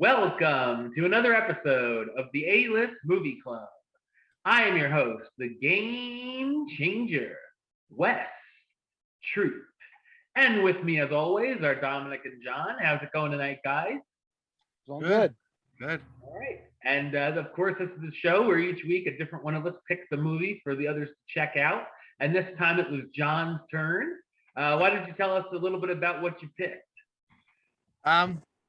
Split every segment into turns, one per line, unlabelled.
Welcome to another episode of the A-List Movie Club. I am your host, the Game Changer, Wes Truth. And with me, as always, are Dominic and John. How's it going tonight, guys?
Good.
All right. And of course, this is the show where each week a different one of us picks a movie for the others to check out. And this time it was John's turn. Why don't you tell us a little bit about what you picked?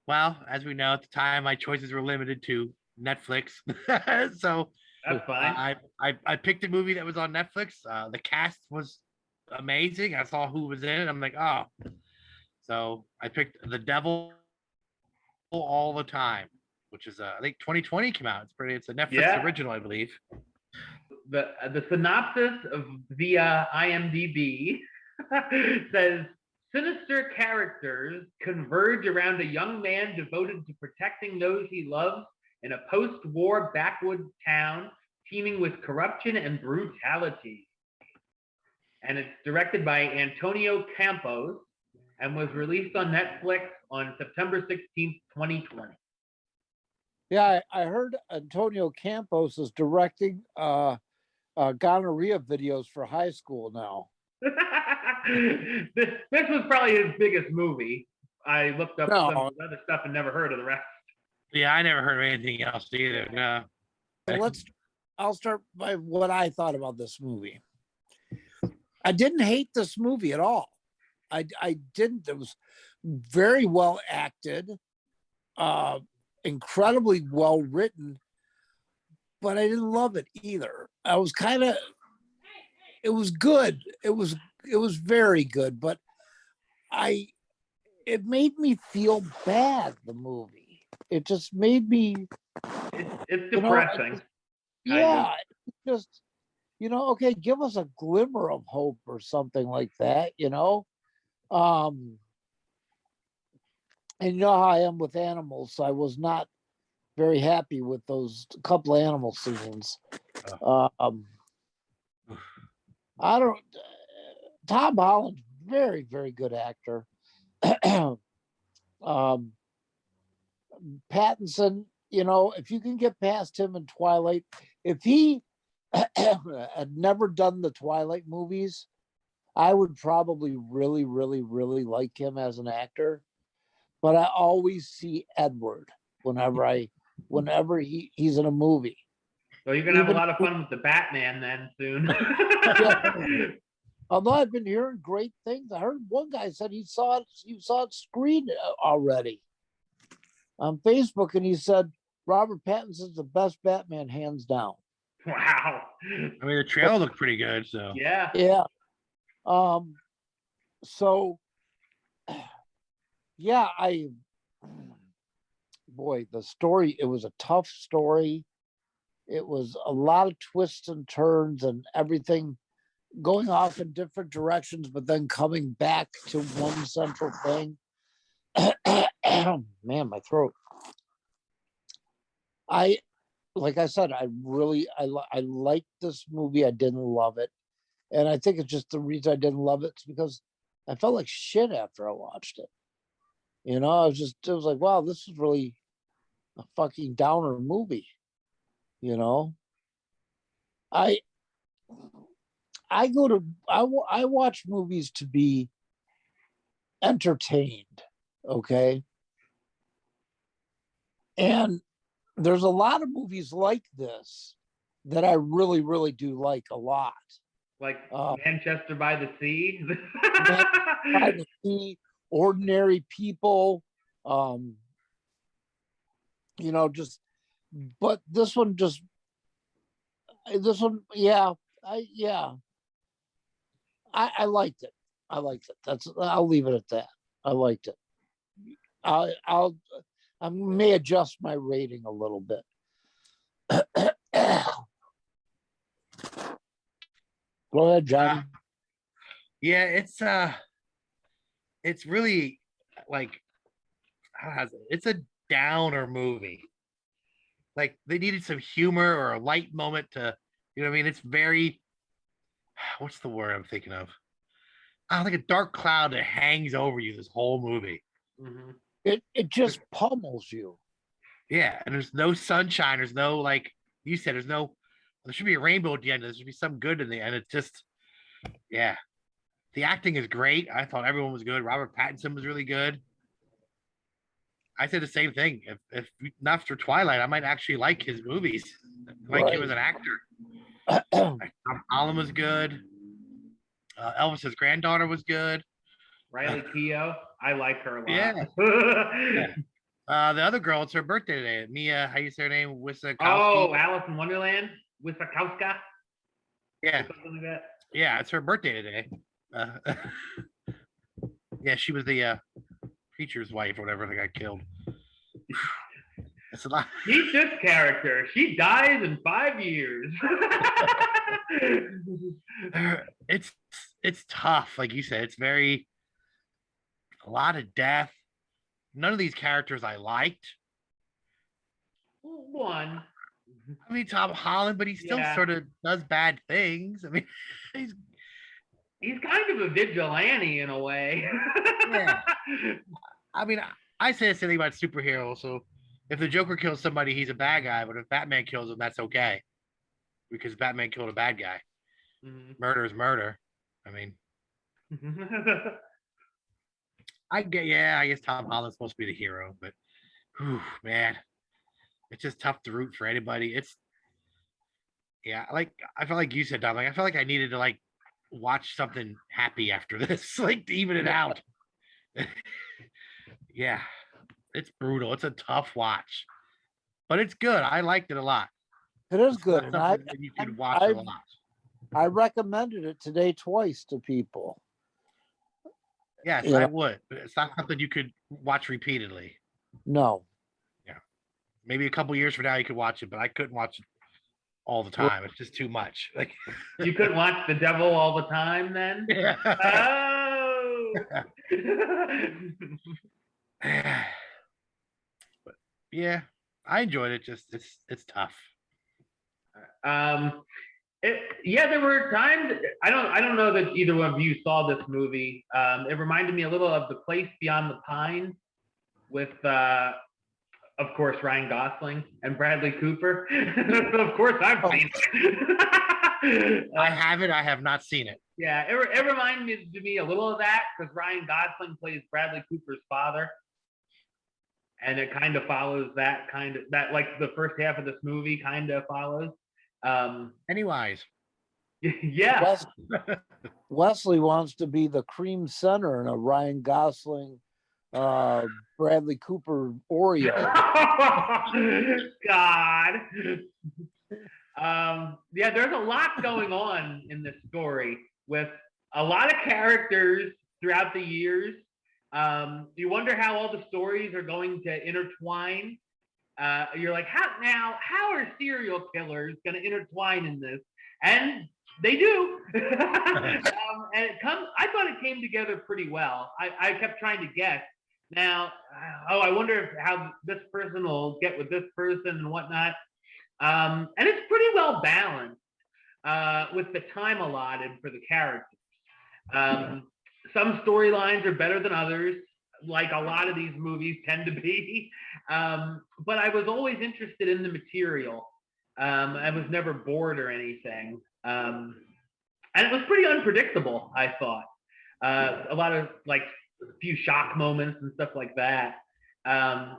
Well, as we know, at the time, my choices were limited to Netflix. So
That's fine.
I picked a movie that was on Netflix. The cast was amazing. I saw who was in it. I'm like, oh. So I picked The Devil All the Time, which is I think 2020 came out. It's a Netflix original, I believe.
The synopsis of via IMDb says sinister characters converge around a young man devoted to protecting those he loves in a post-war backwoods town teeming with corruption and brutality. And it's directed by Antonio Campos and was released on Netflix on September 16th, 2020.
Yeah, I heard Antonio Campos is directing gonorrhea videos for high school now.
this was probably his biggest movie. I looked up some of his other stuff and never heard of the rest.
Yeah, I never heard of anything else either. No.
I'll start by what I thought about this movie. I didn't hate this movie at all. I didn't. It was very well acted, incredibly well written, but I didn't love it either. I was kind of. It was good. It was very good, but it made me feel bad. The movie. It just made me.
It's depressing.
Just okay, give us a glimmer of hope or something like that. And you know how I am with animals, so I was not very happy with those couple of animal scenes. I don't. Tom Holland, very, very good actor. Pattinson, if you can get past him in Twilight, if he had never done the Twilight movies, I would probably really, really, really like him as an actor. But I always see Edward whenever he's in a movie.
So you're gonna have a lot of fun with the Batman then soon.
Although I've been hearing great things. I heard one guy said you saw it screened already on Facebook, and he said Robert Pattinson's the best Batman, hands down.
Wow.
I mean, the trailer looked pretty good, so
yeah. So yeah, the story, it was a tough story. It was a lot of twists and turns and everything going off in different directions, but then coming back to one central thing. Man, my throat. Like I said, I liked this movie. I didn't love it. And I think it's just the reason I didn't love it is because I felt like shit after I watched it. It was like, wow, this is really a fucking downer movie. I watch movies to be entertained, okay? And there's a lot of movies like this that I really, really do like a lot.
Like Manchester by the Sea?
By the Sea, Ordinary People, but this one, I liked it. I'll leave it at that. I liked it. I may adjust my rating a little bit. Go ahead, Johnny.
Yeah, it's really like, it's a downer movie. Like, they needed some humor or a light moment to, it's very, what's the word I'm thinking of? Like a dark cloud that hangs over you this whole movie.
Mm-hmm.
It just pummels you.
Yeah, and there's no sunshine. There's no like you said. There should be a rainbow at the end. There should be some good in the end. It's just yeah. The acting is great. I thought everyone was good. Robert Pattinson was really good. I said the same thing. If not for Twilight, I might actually like his movies. Like him as an actor. Tom Holland was good. Elvis's granddaughter was good.
Riley Keough, I like her a lot.
Yeah. The other girl, it's her birthday today. Mia, how you say her name? Wisakowski.
Oh, Alice in Wonderland, Wisakowska.
Yeah.
Something like that.
Yeah, it's her birthday today. Yeah, she was the preacher's wife or whatever that got killed. That's a lot.
Meet this character. She dies in 5 years.
It's tough, like you said. It's a lot of death. None of these characters I liked.
One.
I mean, Tom Holland, but he still sort of does bad things. I mean,
he's kind of a vigilante in a way.
Yeah. I mean, I say the same thing about superheroes. So if the Joker kills somebody, he's a bad guy. But if Batman kills him, that's okay. Because Batman killed a bad guy. Mm-hmm. Murder is murder. I mean, I guess Tom Holland's supposed to be the hero, but whew, man, it's just tough to root for anybody. I felt like you said, Dom, like I felt like I needed to like watch something happy after this, like to even it out. Yeah, it's brutal. It's a tough watch, but it's good. I liked it a lot.
It is good, and
you could watch it a lot.
I recommended it today twice to people.
Yes, I would, but it's not something you could watch repeatedly.
No.
Yeah, maybe a couple years from now you could watch it, but I couldn't watch it all the time. It's just too much. Like
you couldn't watch The Devil all the time, then. Yeah. Oh.
But yeah, I enjoyed it. Just it's tough.
There were times I don't know that either one of you saw this movie. It reminded me a little of The Place Beyond the Pines with of course Ryan Gosling and Bradley Cooper. Of course I've seen it.
I haven't. I have not seen it.
Yeah, it reminded me a little of that because Ryan Gosling plays Bradley Cooper's father. And it kind of follows that like the first half of this movie kind of follows.
Anyways.
Yeah.
Wesley wants to be the cream center in a Ryan Gosling, Bradley Cooper Oreo.
God. There's a lot going on in this story with a lot of characters throughout the years. You wonder how all the stories are going to intertwine. You're like, how are serial killers going to intertwine in this? And they do. And I thought it came together pretty well. I kept trying to guess. Now, I wonder how this person will get with this person and whatnot. And it's pretty well balanced with the time allotted for the characters. Some storylines are better than others, like a lot of these movies tend to be. But I was always interested in the material. I was never bored or anything. And it was pretty unpredictable, I thought. A lot of like a few shock moments and stuff like that. I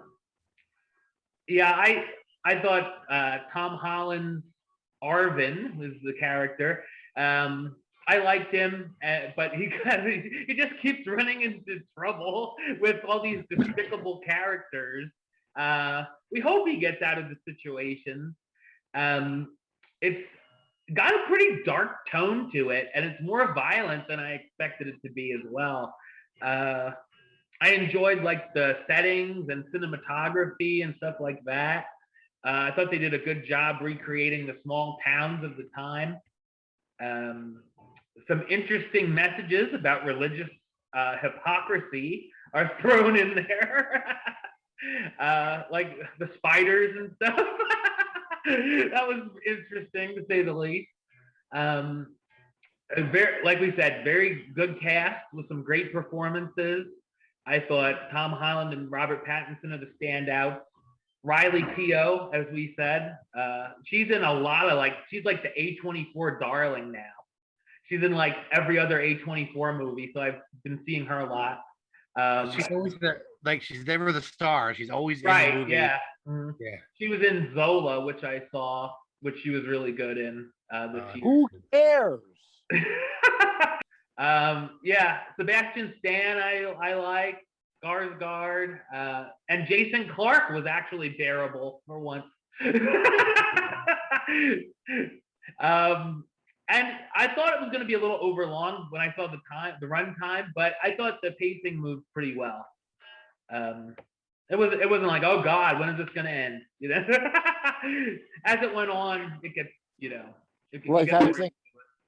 thought Tom Holland's Arvin was the character. I liked him, but he just keeps running into trouble with all these despicable characters. We hope he gets out of the situation. It's got a pretty dark tone to it, and it's more violent than I expected it to be as well. I enjoyed like the settings and cinematography and stuff like that. I thought they did a good job recreating the small towns of the time. Some interesting messages about religious hypocrisy are thrown in there, like the spiders and stuff. That was interesting to say the least. Like we said, very good cast with some great performances. I thought Tom Holland and Robert Pattinson are the standouts. Riley Keough, as we said. She's in a lot of she's like the A24 darling now. She's in like every other A24 movie, so I've been seeing her a lot.
She's always she's never the star. She's always in the movie.
Yeah.
Yeah.
She was in Zola, which I saw, which she was really good in.
Who cares?
Yeah, Sebastian Stan, I like. Skarsgård, and Jason Clarke was actually bearable for once. And I thought it was going to be a little overlong when I saw the run time, but I thought the pacing moved pretty well. It wasn't like, oh God, when is this going to end? You know, as it went on, it gets, you know,
like I think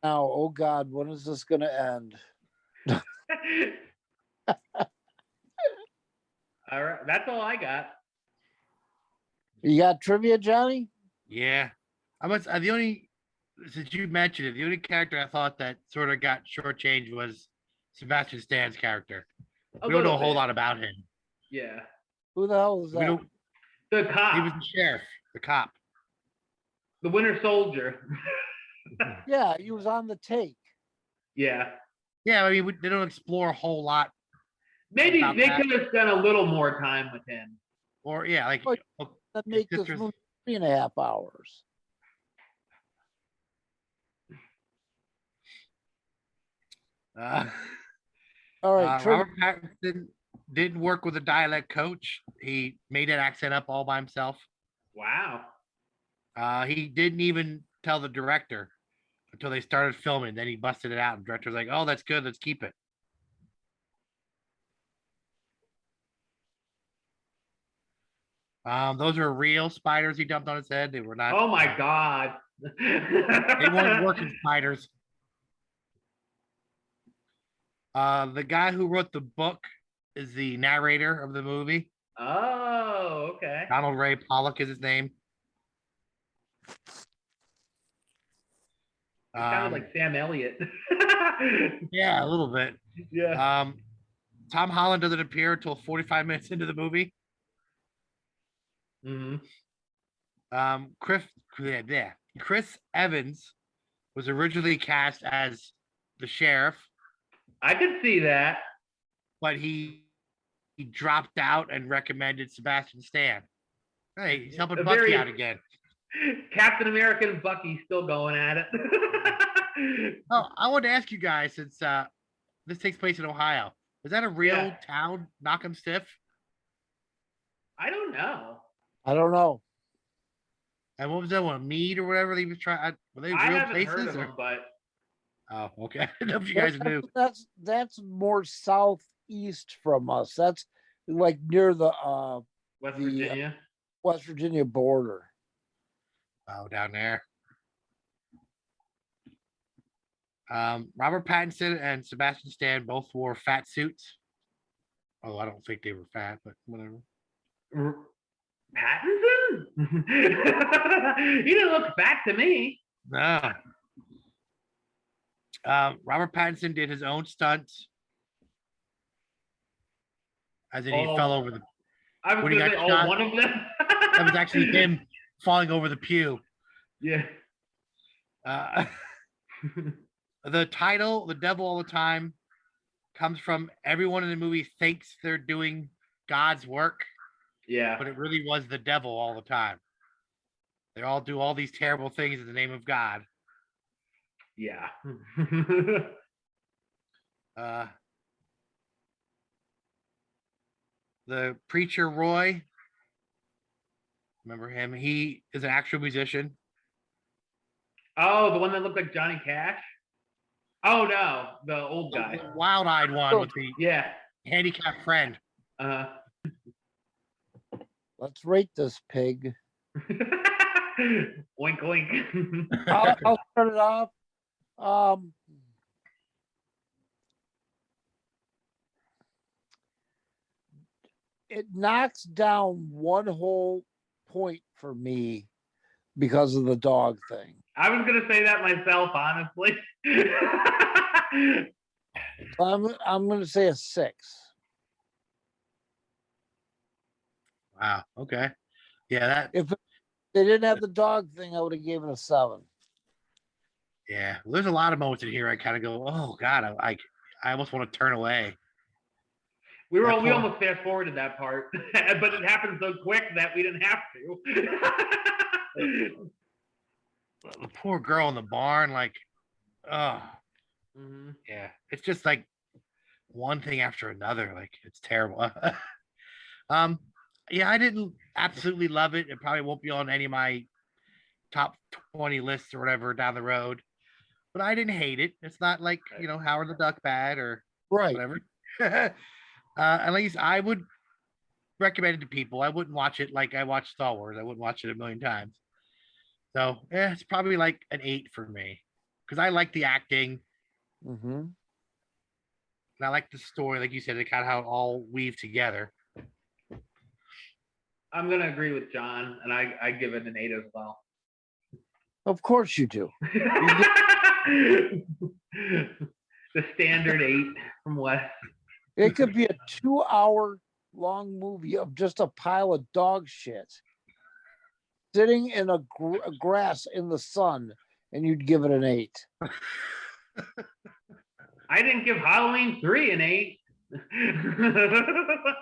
now, oh God, when is this going to end?
All right, that's all I got.
You got trivia, Johnny?
Yeah, since you mentioned it, the only character I thought that sort of got shortchanged was Sebastian Stan's character. We don't know a whole lot about him.
Yeah.
Who the hell is that?
The cop.
He was the sheriff, the cop.
The Winter Soldier.
Yeah, he was on the take.
Yeah.
Yeah, I mean, they don't explore a whole lot.
Maybe they could have spent a little more time with him.
Or, yeah, like...
That make this movie 3.5 hours. All right,
Robert Pattinson didn't work with a dialect coach. He made that accent up all by himself.
Wow.
He didn't even tell the director until they started filming. Then he busted it out, and the director was like, "Oh, that's good. Let's keep it." Those are real spiders he dumped on his head. They were not.
Oh my God.
They weren't working spiders. The guy who wrote the book is the narrator of the movie.
Oh, okay.
Donald Ray Pollock is his name.
It sounded like Sam Elliott.
Yeah, a little bit.
Yeah.
Tom Holland doesn't appear until 45 minutes into the movie. Chris Evans was originally cast as the sheriff.
I could see that.
But he dropped out and recommended Sebastian Stan. Hey, he's helping Bucky out again.
Captain America and Bucky still going at it.
Oh, I wanted to ask you guys, since this takes place in Ohio, is that a real town, Knock 'em Stiff?
I don't know.
And what was that one? Mead or whatever they was trying? Were they real places?
Heard of them, but...
Oh, okay. I don't know if you guys knew.
That's more southeast from us. That's like near the
West Virginia.
West Virginia border.
Oh, down there. Robert Pattinson and Sebastian Stan both wore fat suits. Oh, I don't think they were fat, but whatever.
Pattinson? He didn't look fat to me.
No. Robert Pattinson did his own stunts. As in, he fell over the.
I was going to say, one of them?
That was actually him falling over the pew.
Yeah.
The title, "The Devil All the Time," comes from everyone in the movie thinks they're doing God's work.
Yeah.
But it really was the devil all the time. They all do all these terrible things in the name of God.
Yeah.
The preacher Roy, remember him? He is an actual musician.
Oh, the one that looked like Johnny Cash? Oh no, the old guy.
The wild-eyed one with the handicapped friend.
Let's rate this pig.
Wink, wink.
I'll start it off. It knocks down one whole point for me because of the dog thing.
I was gonna say that myself, honestly.
I'm gonna say a 6.
Wow. Okay. Yeah, that.
If they didn't have the dog thing, I would have given it a 7.
Yeah, well, there's a lot of moments in here I kind of go, oh God, I almost want to turn away.
We almost fast forwarded that part, but it happened so quick that we didn't have to.
The poor girl in the barn, like, oh, yeah, it's just like one thing after another. Like, it's terrible. Yeah, I didn't absolutely love it. It probably won't be on any of my top 20 lists or whatever down the road, but I didn't hate it. It's not like, Howard the Duck bad or whatever. At least I would recommend it to people. I wouldn't watch it like I watched Star Wars. I wouldn't watch it a million times. So yeah, it's probably like an 8 for me because I like the acting. And I like the story, like you said, kind of how it all weave together.
I'm gonna agree with John, and I give it an 8 as well.
Of course you do.
The standard 8 from Wes.
It could be a 2-hour-long movie of just a pile of dog shit sitting in a grass in the sun, and you'd give it an 8.
I didn't give Halloween 3 an 8.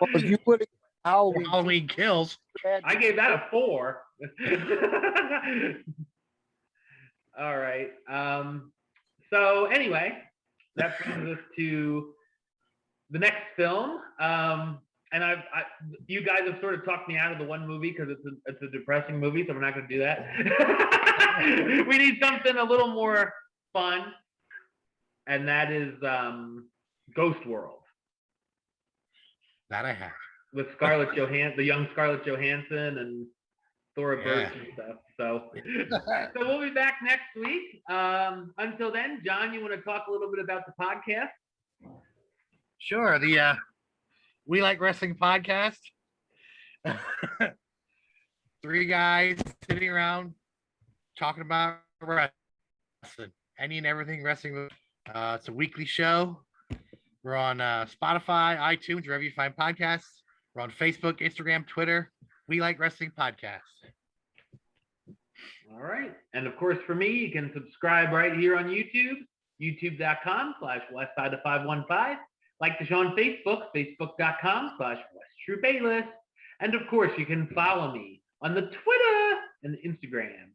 Well, you would have
Halloween Kills.
I gave that a 4. All right. So anyway, that brings us to the next film. And you guys have sort of talked me out of the one movie because it's a depressing movie, so we're not going to do that. We need something a little more fun, and that is Ghost World.
That I have.
With Scarlett Johansson, the young Scarlett Johansson, and Thora Birch and stuff. So we'll be back next week. Until then, John, you want to talk a little bit about the podcast?
Sure. The We Like Wrestling podcast. 3 guys sitting around talking about wrestling, any and everything wrestling. It's a weekly show. We're on Spotify, iTunes, wherever you find podcasts. We're on Facebook, Instagram, Twitter. We Like Wrestling podcast.
All right. And of course, for me, you can subscribe right here on YouTube, youtube.com/Westside of 515. Like the show on Facebook, facebook.com/WestTrueBayless. And of course, you can follow me on the Twitter and the Instagram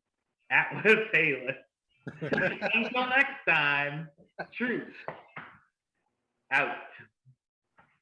@WestBayless. Until next time, truth out.